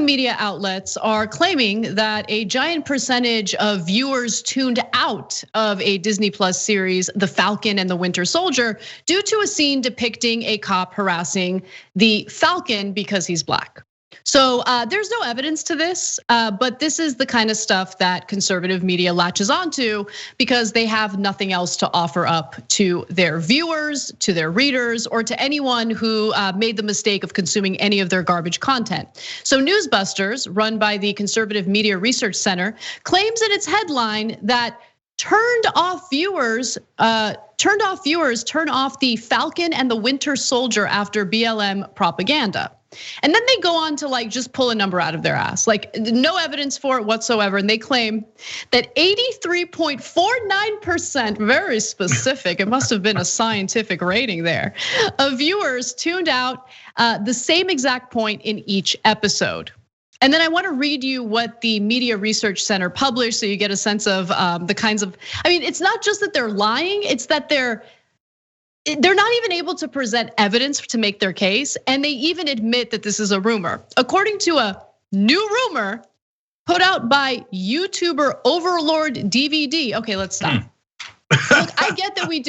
media outlets are claiming that a giant percentage of viewers tuned out of a Disney Plus series, The Falcon and the Winter Soldier, due to a scene depicting a cop harassing the Falcon because he's black. So there's no evidence to this, but this is the kind of stuff that conservative media latches onto because they have nothing else to offer up to their viewers, to their readers, or to anyone who made the mistake of consuming any of their garbage content. So Newsbusters, run by the Conservative Media Research Center, claims in its headline that turned off viewers turn off the Falcon and the Winter Soldier after BLM propaganda. And then they go on to like just pull a number out of their ass, like no evidence for it whatsoever. And they claim that 83.49%, very specific, it must have been a scientific rating there, of viewers tuned out the same exact point in each episode. And then I want to read you what the Media Research Center published so you get a sense of the kinds of, I mean, it's not just that they're lying, it's that they're not even able to present evidence to make their case. And they even admit that this is a rumor. According to a new rumor put out by YouTuber Overlord DVD. Okay, let's stop. Look, I get that we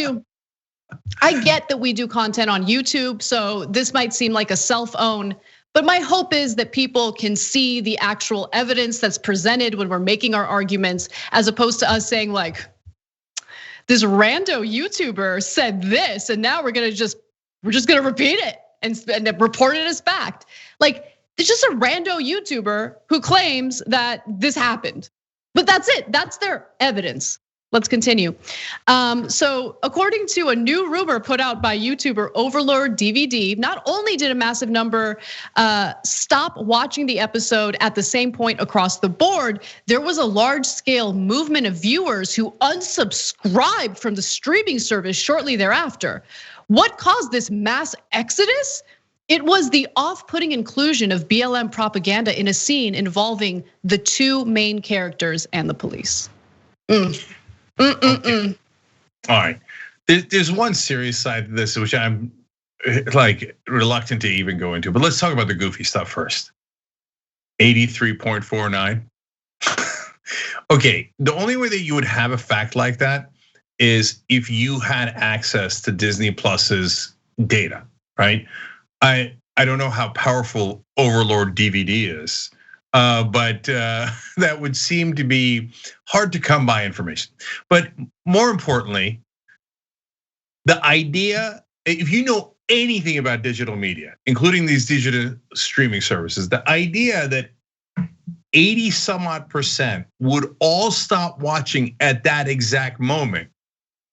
do content on YouTube, so this might seem like a self-own, but my hope is that people can see the actual evidence that's presented when we're making our arguments, as opposed to us saying like, this rando YouTuber said this, and now we're just gonna repeat it and report it as fact. Like, it's just a rando YouTuber who claims that this happened, but that's it. That's their evidence. Let's continue. So according to a new rumor put out by YouTuber Overlord DVD, not only did a massive number stop watching the episode at the same point across the board, there was a large scale movement of viewers who unsubscribed from the streaming service shortly thereafter. What caused this mass exodus? It was the off-putting inclusion of BLM propaganda in a scene involving the two main characters and the police. Okay. All right, there's one serious side to this, which I'm like reluctant to even go into, but let's talk about the goofy stuff first. 83.49. Okay, the only way that you would have a fact like that is if you had access to Disney Plus's data, right? I don't know how powerful Overlord DVD is. But that would seem to be hard to come by information. But more importantly, the idea, if you know anything about digital media, including these digital streaming services, the idea that 80 some odd percent would all stop watching at that exact moment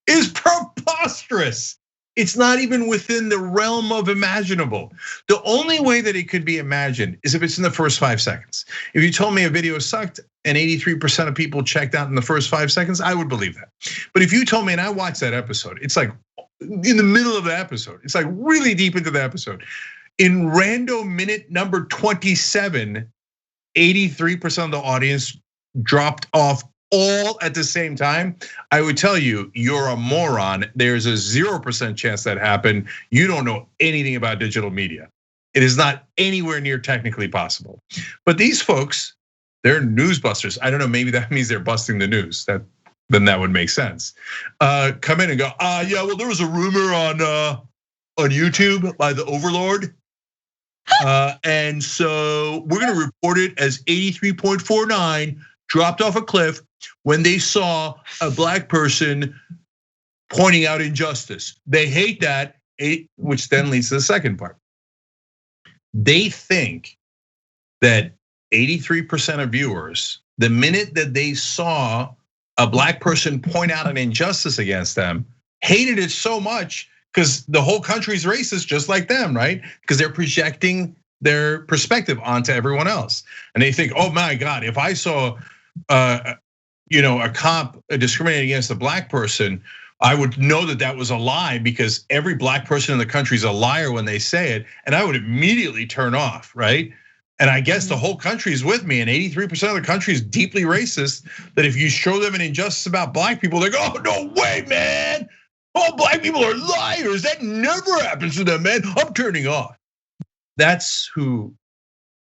is preposterous. It's not even within the realm of imaginable. The only way that it could be imagined is if it's in the first 5 seconds. If you told me a video sucked and 83% of people checked out in the first 5 seconds, I would believe that. But if you told me and I watched that episode, it's like in the middle of the episode, it's like really deep into the episode. In random minute number 27, 83% of the audience dropped off all at the same time, I would tell you, you're a moron. There's a 0% chance that happened. You don't know anything about digital media. It is not anywhere near technically possible. But these folks, they're newsbusters. I don't know, maybe that means they're busting the news. Then that would make sense. Come in and go, yeah, well, there was a rumor on YouTube by the Overlord. And so we're gonna report it as 83.49 dropped off a cliff when they saw a black person pointing out injustice. They hate that, which then leads to the second part. They think that 83% of viewers, the minute that they saw a black person point out an injustice against them, hated it so much because the whole country's racist just like them, right? Because they're projecting their perspective onto everyone else. And they think, oh my God, if I saw a cop discriminating against a black person, I would know that that was a lie because every black person in the country is a liar when they say it, and I would immediately turn off, right? And I guess the whole country is with me, and 83% of the country is deeply racist, that if you show them an injustice about black people, they go, oh, no way, man. All black people are liars. That never happens to them, man. I'm turning off. That's who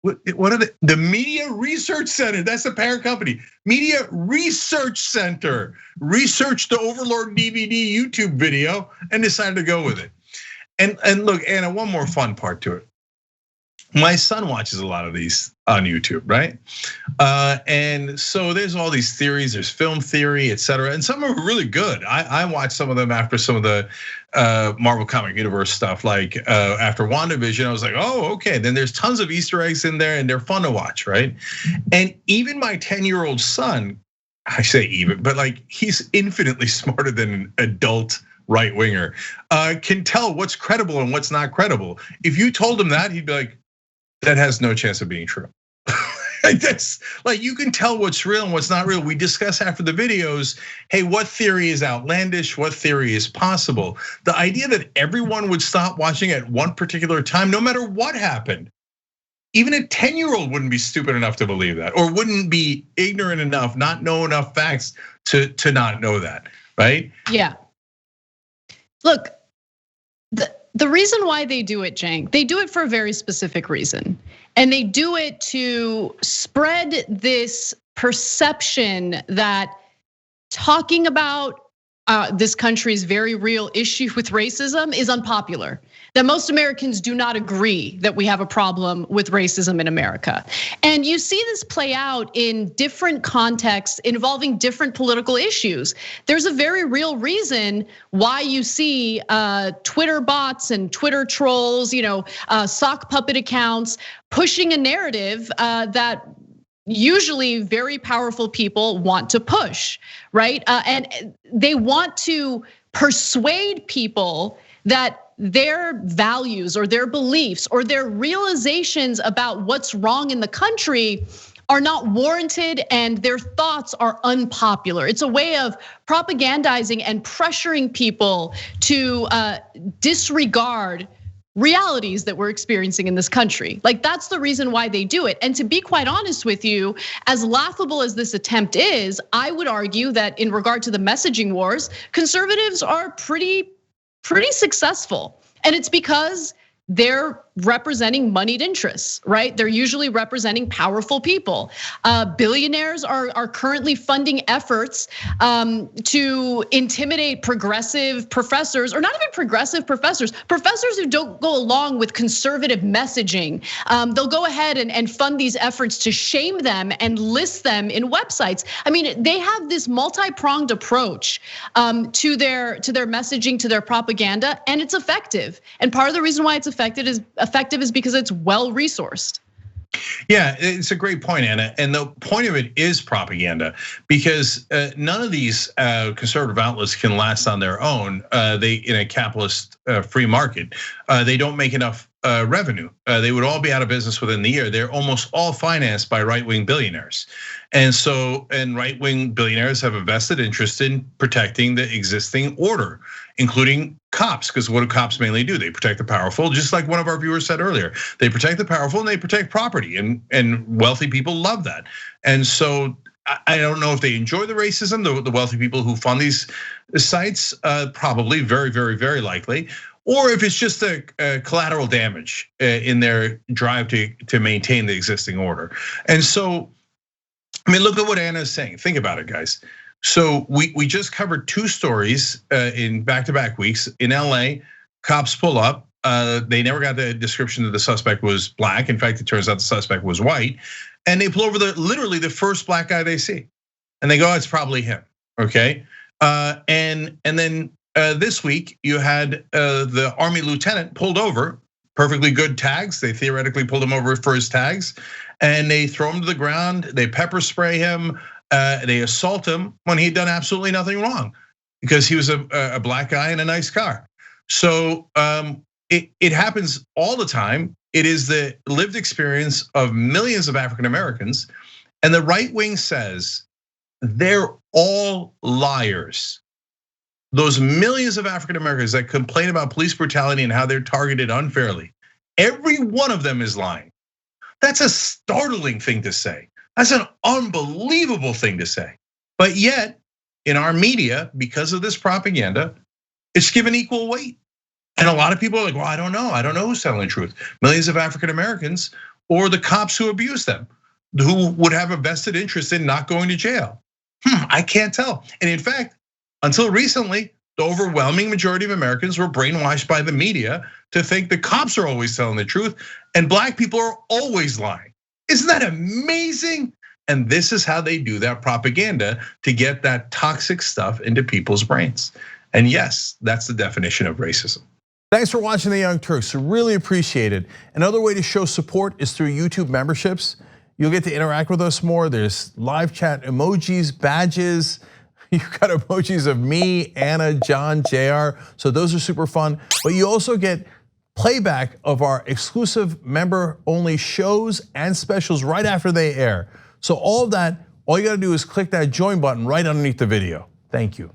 what are the Media Research Center? That's the parent company. Media Research Center researched the Overlord DVD YouTube video and decided to go with it. And look, Anna, one more fun part to it. My son watches a lot of these on YouTube, right? And so there's all these theories, there's film theory, et cetera, and some are really good. I watched some of them after some of the Marvel Comic Universe stuff, like after WandaVision, I was like, oh, okay. Then there's tons of Easter eggs in there and they're fun to watch, right? And even my 10-year-old son, I say even, but like he's infinitely smarter than an adult right winger, can tell what's credible and what's not credible. If you told him that, he'd be like, that has no chance of being true. That's like, you can tell what's real and what's not real. We discuss after the videos, hey, what theory is outlandish? What theory is possible? The idea that everyone would stop watching at one particular time, no matter what happened. Even a 10-year-old wouldn't be stupid enough to believe that, or wouldn't be ignorant enough, not know enough facts to not know that, right? Yeah. Look, the reason why they do it, Cenk, they do it for a very specific reason. And they do it to spread this perception that talking about this country's very real issue with racism is unpopular. That most Americans do not agree that we have a problem with racism in America. And you see this play out in different contexts involving different political issues. There's a very real reason why you see Twitter bots and Twitter trolls, sock puppet accounts pushing a narrative that usually very powerful people want to push, right? And they want to persuade people that their values or their beliefs or their realizations about what's wrong in the country are not warranted and their thoughts are unpopular. It's a way of propagandizing and pressuring people to disregard realities that we're experiencing in this country. Like, that's the reason why they do it. And to be quite honest with you, as laughable as this attempt is, I would argue that in regard to the messaging wars, conservatives are pretty successful. And it's because they're representing moneyed interests, right? They're usually representing powerful people. Billionaires are currently funding efforts to intimidate progressive professors, or not even progressive professors who don't go along with conservative messaging. They'll go ahead and fund these efforts to shame them and list them in websites. I mean, they have this multi-pronged approach to their messaging, to their propaganda, and it's effective. And part of the reason why it's effective is because it's well resourced. Yeah, it's a great point, Anna. And the point of it is propaganda, because none of these conservative outlets can last on their own. They, in a capitalist free market, they don't make enough revenue. They would all be out of business within the year. They're almost all financed by right-wing billionaires. And right-wing billionaires have a vested interest in protecting the existing order, including cops, because what do cops mainly do? They protect the powerful, just like one of our viewers said earlier. They protect the powerful and they protect property, and wealthy people love that. And so I don't know if they enjoy the racism, the wealthy people who fund these sites, probably very, very, very likely, or if it's just a collateral damage in their drive to maintain the existing order. And so, I mean, look at what Anna is saying. Think about it, guys. So we just covered 2 stories in back-to-back weeks. In LA, cops pull up. They never got the description that the suspect was black. In fact, it turns out the suspect was white. And they pull over literally the first black guy they see. And they go, oh, it's probably him, okay? And then this week, you had the Army lieutenant pulled over, perfectly good tags. They theoretically pulled him over for his tags. And they throw him to the ground, they pepper spray him, they assault him when he'd done absolutely nothing wrong, because he was a black guy in a nice car. So it happens all the time. It is the lived experience of millions of African Americans, and the right wing says they're all liars. Those millions of African Americans that complain about police brutality and how they're targeted unfairly, every one of them is lying. That's a startling thing to say. That's an unbelievable thing to say. But yet, in our media, because of this propaganda, it's given equal weight. And a lot of people are like, well, I don't know who's telling the truth. Millions of African Americans or the cops who abuse them, who would have a vested interest in not going to jail? I can't tell. And in fact, until recently, the overwhelming majority of Americans were brainwashed by the media to think the cops are always telling the truth and black people are always lying. Isn't that amazing? And this is how they do that propaganda to get that toxic stuff into people's brains. And yes, that's the definition of racism. Thanks for watching The Young Turks, really appreciate it. Another way to show support is through YouTube memberships. You'll get to interact with us more. There's live chat emojis, badges. You've got emojis of me, Anna, John, JR. So those are super fun. But you also get playback of our exclusive member-only shows and specials right after they air. So all of that, all you gotta do is click that join button right underneath the video. Thank you.